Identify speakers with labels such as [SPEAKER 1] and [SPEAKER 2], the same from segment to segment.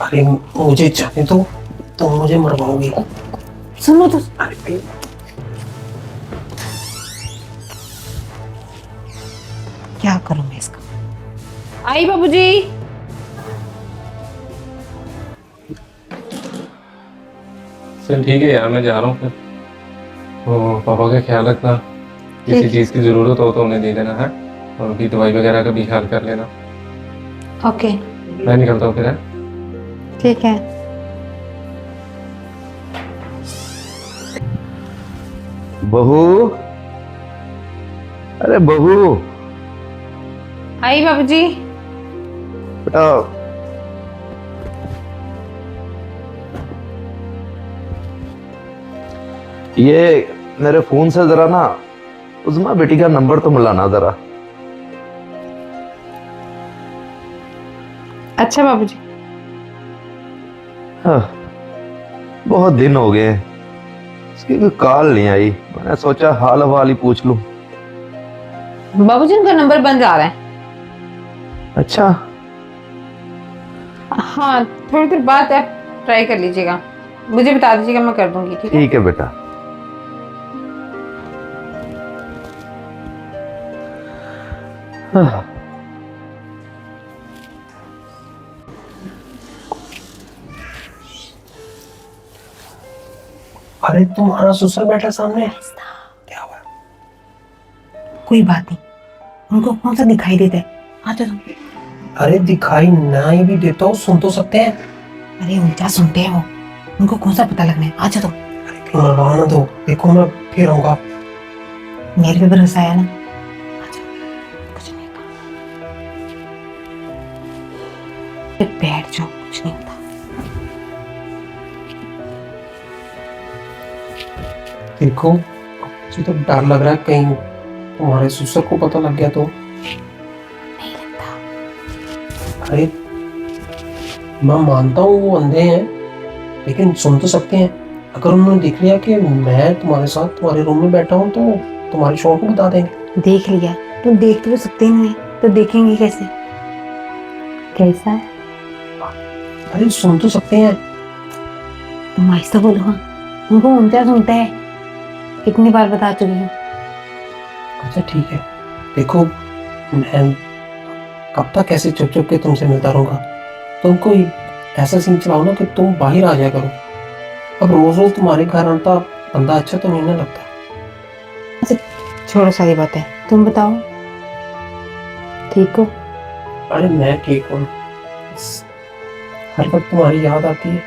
[SPEAKER 1] अरे मुझे जाने दो, तुम मुझे मरवाओगी।
[SPEAKER 2] सुनो तो।
[SPEAKER 1] अरे भाई
[SPEAKER 2] क्या करूं मैं इसका। आई बाबूजी।
[SPEAKER 3] चल ठीक है यार, मैं जा रहा हूँ फिर। तो पापा का ख्याल रखना, किसी
[SPEAKER 2] ठीक।
[SPEAKER 3] चीज़ की ज़रूरत हो तो उन्हें दे देना है, और उनकी दवाई वगैरह का भी ख्याल कर लेना।
[SPEAKER 2] ओके।
[SPEAKER 3] मैं निकलता हूँ फिर, है।
[SPEAKER 2] ठीक है।
[SPEAKER 4] बहू, अरे बहू
[SPEAKER 2] आई बाबूजी।
[SPEAKER 4] बेटा, ये मेरे फोन से जरा ना उज़मा बेटी का नंबर तो मिलाना जरा।
[SPEAKER 2] अच्छा बाबूजी।
[SPEAKER 4] हाँ, बहुत दिन हो गए, इसकी कोई कॉल नहीं आई। मैंने सोचा हाल हवाल ही पूछ लूं।
[SPEAKER 2] बाबूजी उनका नंबर बंद आ रहा है।
[SPEAKER 4] अच्छा,
[SPEAKER 2] हाँ, थोड़ी देर बाद आप ट्राई कर लीजिएगा, मुझे बता दीजिएगा, मैं कर दूंगी। ठीक है।
[SPEAKER 4] ठीक है बेटा। हाँ,
[SPEAKER 1] अरे तुम्हारा ससुर बैठा सामने, क्या हुआ?
[SPEAKER 2] कोई बात नहीं, उनको कौन सा दिखाई देता है। आ जाओ तुम।
[SPEAKER 1] अरे दिखाई ना ही भी देता हूँ, सुन तो सकते हैं।
[SPEAKER 2] अरे ऊंचा सुनते हैं वो, उनको कौन सा पता लगना है। आ जाओ तुम।
[SPEAKER 1] अरे क्यों मरवाना दो, देखो मैं फिर आऊंगा।
[SPEAKER 2] मेरे पे भरोसा है ना। आ जाओ, कुछ नहीं होता। फिर बैठ जाओ, कुछ नहीं होता।
[SPEAKER 1] देखो मुझे तो डर लग रहा है, कहीं तुम्हारे ससुर को पता लग गया तो।
[SPEAKER 2] नहीं लगता।
[SPEAKER 1] अरे मैं मानता हूँ वो अंधे हैं, लेकिन सुन तो सकते हैं। अगर उन्होंने देख लिया कि मैं तुम्हारे साथ तुम्हारे रूम में बैठा हूँ तो तुम्हारे शौहर को बता देंगे।
[SPEAKER 2] देख लिया तो देख तो सकते नहीं है, तो देखेंगे कैसे। कैसा है?
[SPEAKER 1] अरे सुन तो सकते हैं।
[SPEAKER 2] तुम आहिस्ता बोलो। हाँ, उनको ऊंचा सुनता है, कितनी बार बता चुकी हूँ।
[SPEAKER 1] अच्छा ठीक है, देखो मैं कब तक ऐसे चुप चुप के तुमसे मिलता रहूंगा। तुम कोई ऐसा सीन चलाओ ना कि तुम बाहर आ जाया करो। अब रोज रोज तुम्हारे घर आता बंदा अच्छा तो नहीं ना लगता।
[SPEAKER 2] छोड़ो सारी बातें, तुम बताओ, ठीक हो?
[SPEAKER 1] अरे मैं ठीक हूँ, बस हर वक्त तुम्हारी याद आती है।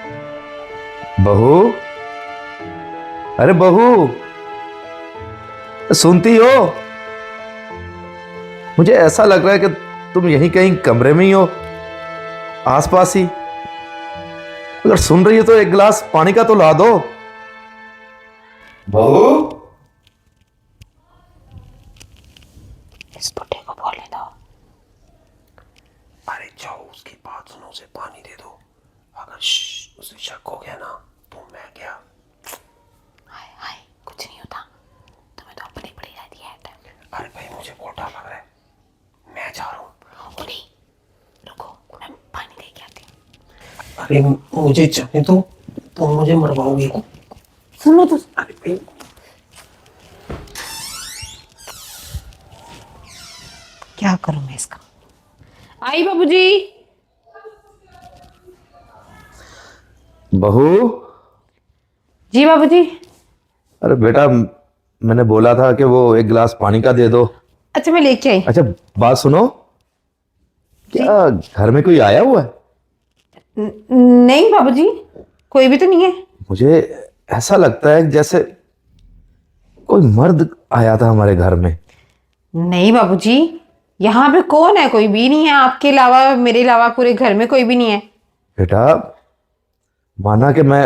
[SPEAKER 4] बहू, अरे बहू, सुनती हो? मुझे ऐसा लग रहा है कि तुम यहीं कहीं कमरे में ही हो, आसपास ही। अगर सुन रही हो तो एक गिलास पानी का तो ला दो। बहू,
[SPEAKER 2] इस बुढ़े को बोलने दो।
[SPEAKER 1] अरे जाओ उसकी बात सुनो, उसे पानी दे दो। अगर उसे शक हो गया ना तो मैं क्या।
[SPEAKER 2] हाय हाय, कुछ नहीं होता, तुम्हें तो अपनी पड़ी रहती है।
[SPEAKER 1] अरे भाई मुझे बहुत डर लग रहा है, मैं जा रहा हूँ।
[SPEAKER 2] नहीं, रुको, मैं पानी दे के आती हूँ।
[SPEAKER 1] अरे मुझे जाने दो, तुम मुझे मरवाओगी।
[SPEAKER 2] सुनो तो।
[SPEAKER 1] अरे भाई
[SPEAKER 2] क्या करूं मैं इसका। आई बाबूजी।
[SPEAKER 4] बहू,
[SPEAKER 2] जी बाबूजी।
[SPEAKER 4] अरे बेटा, मैंने बोला था कि वो एक गिलास पानी का दे दो।
[SPEAKER 2] अच्छा, मैं लेके आई।
[SPEAKER 4] अच्छा, बात सुनो, क्या घर में कोई आया हुआ है?
[SPEAKER 2] नहीं बाबूजी, कोई भी तो नहीं है।
[SPEAKER 4] मुझे ऐसा लगता है जैसे कोई मर्द आया था हमारे घर में।
[SPEAKER 2] नहीं बाबूजी, यहाँ पे कौन है? कोई भी नहीं है, आपके अलावा, मेरे अलावा पूरे घर में कोई भी नहीं है।
[SPEAKER 4] बेटा, माना कि मैं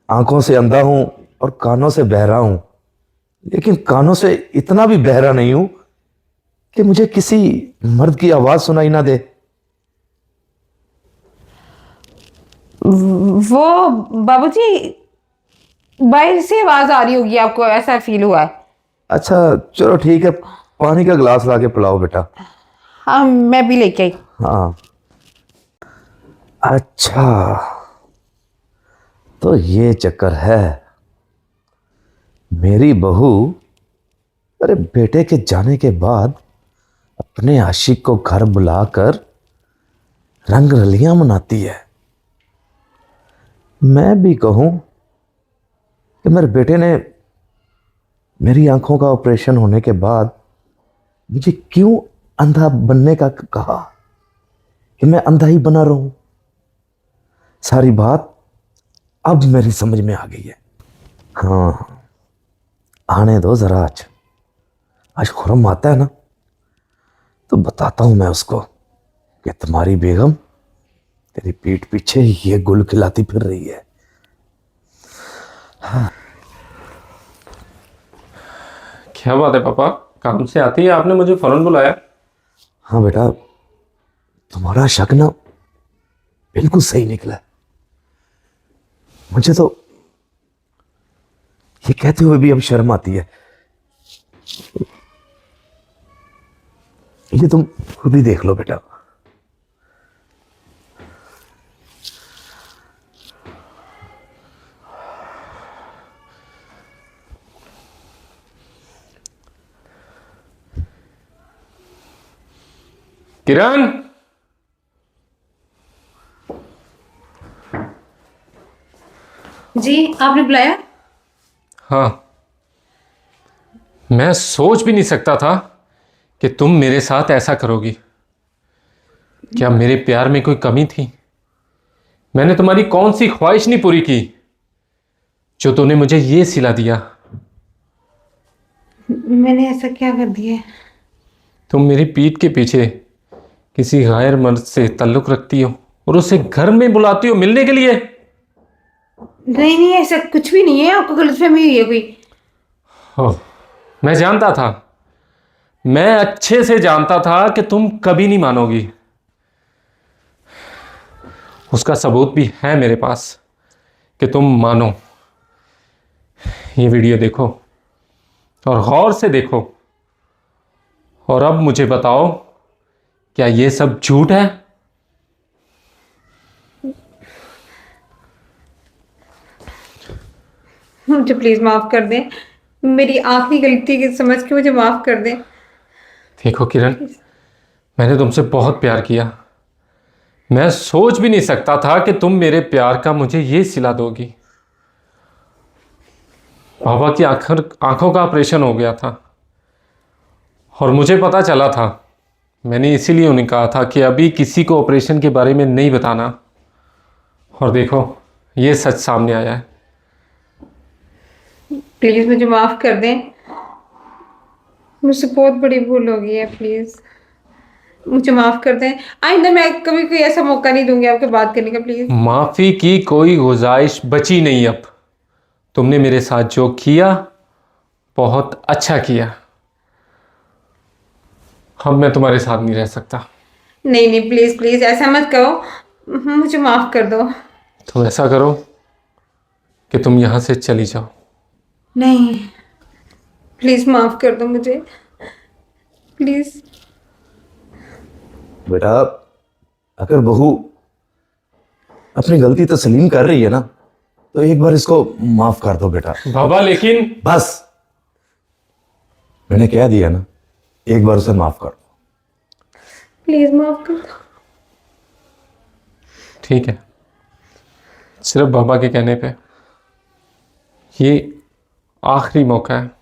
[SPEAKER 4] आंखों से अंधा हूं और कानों से बहरा हूं, लेकिन कानों से इतना भी बहरा नहीं हूं कि मुझे किसी मर्द की आवाज सुनाई ना दे।
[SPEAKER 2] वो बाबूजी, बाहर से आवाज आ रही होगी, आपको ऐसा फील हुआ है।
[SPEAKER 4] अच्छा चलो ठीक है, पानी का गिलास लाके पिलाओ बेटा।
[SPEAKER 2] हाँ, मैं भी लेके आई।
[SPEAKER 4] हाँ। अच्छा, तो ये चक्कर है। मेरी बहू अरे बेटे के जाने के बाद अपने आशिक को घर बुलाकर रंग रलियां मनाती है। मैं भी कहूं कि मेरे बेटे ने मेरी आंखों का ऑपरेशन होने के बाद मुझे क्यों अंधा बनने का कहा कि मैं अंधा ही बना रहूं। सारी बात अब मेरी समझ में आ गई है। हाँ, आने दो जरा। आज खुरम आता है ना, तो बताता हूं मैं उसको कि तुम्हारी बेगम तेरी पीठ पीछे ये गुल खिलाती फिर रही है।
[SPEAKER 3] क्या बात है पापा, काम से आती है आपने मुझे फौरन बुलाया?
[SPEAKER 4] हाँ बेटा, तुम्हारा शक ना बिल्कुल सही निकला। मुझे तो ये कहते हुए भी अब शर्म आती है। ये तुम खुद ही देख लो बेटा।
[SPEAKER 3] किरण,
[SPEAKER 2] जी आपने बुलाया?
[SPEAKER 3] हाँ, मैं सोच भी नहीं सकता था कि तुम मेरे साथ ऐसा करोगी। क्या मेरे प्यार में कोई कमी थी? मैंने तुम्हारी कौन सी ख्वाहिश नहीं पूरी की जो तूने मुझे ये सिला दिया?
[SPEAKER 2] मैंने ऐसा क्या कर दिया है?
[SPEAKER 3] तुम मेरी पीठ के पीछे किसी गैर मर्द से ताल्लुक रखती हो और उसे घर में बुलाती हो मिलने के लिए।
[SPEAKER 2] नहीं नहीं, ऐसा कुछ भी नहीं है, आपको गलतफहमी हुई है कोई।
[SPEAKER 3] ओह, मैं जानता था, मैं अच्छे से जानता था कि तुम कभी नहीं मानोगी। उसका सबूत भी है मेरे पास कि तुम मानो। ये वीडियो देखो और गौर से देखो, और अब मुझे बताओ, क्या ये सब झूठ है?
[SPEAKER 2] मुझे प्लीज माफ कर दें, मेरी आखिरी गलती की समझ के मुझे माफ कर दें।
[SPEAKER 3] देखो किरण, मैंने तुमसे बहुत प्यार किया। मैं सोच भी नहीं सकता था कि तुम मेरे प्यार का मुझे ये सिला दोगी। पापा की आंखों का ऑपरेशन हो गया था और मुझे पता चला था। मैंने इसीलिए उन्हें कहा था कि अभी किसी को ऑपरेशन के बारे में नहीं बताना। और देखो, ये सच सामने आया है।
[SPEAKER 2] प्लीज मुझे माफ कर दें, मुझसे बहुत बड़ी भूल हो गई है, प्लीज मुझे माफ कर दें। आइंदा मैं कभी कोई ऐसा मौका नहीं दूंगी आपके बात करने का, प्लीज।
[SPEAKER 3] माफी की कोई गुजाइश बची नहीं अब। तुमने मेरे साथ जो किया बहुत अच्छा किया। अब मैं तुम्हारे साथ नहीं रह सकता।
[SPEAKER 2] नहीं नहीं, प्लीज प्लीज ऐसा मत कहो, मुझे माफ कर दो।
[SPEAKER 3] तुम ऐसा करो कि तुम यहां से चली जाओ।
[SPEAKER 2] नहीं, प्लीज माफ कर दो मुझे, प्लीज।
[SPEAKER 4] बेटा, अगर बहू अपनी गलती तस्लीम कर रही है ना, तो एक बार इसको माफ कर दो बेटा।
[SPEAKER 3] बाबा लेकिन
[SPEAKER 4] बस, मैंने कह दिया ना, एक बार उसे माफ कर दो।
[SPEAKER 2] प्लीज माफ कर दो।
[SPEAKER 3] ठीक है, सिर्फ बाबा के कहने पे। ये आखिरी मौका है।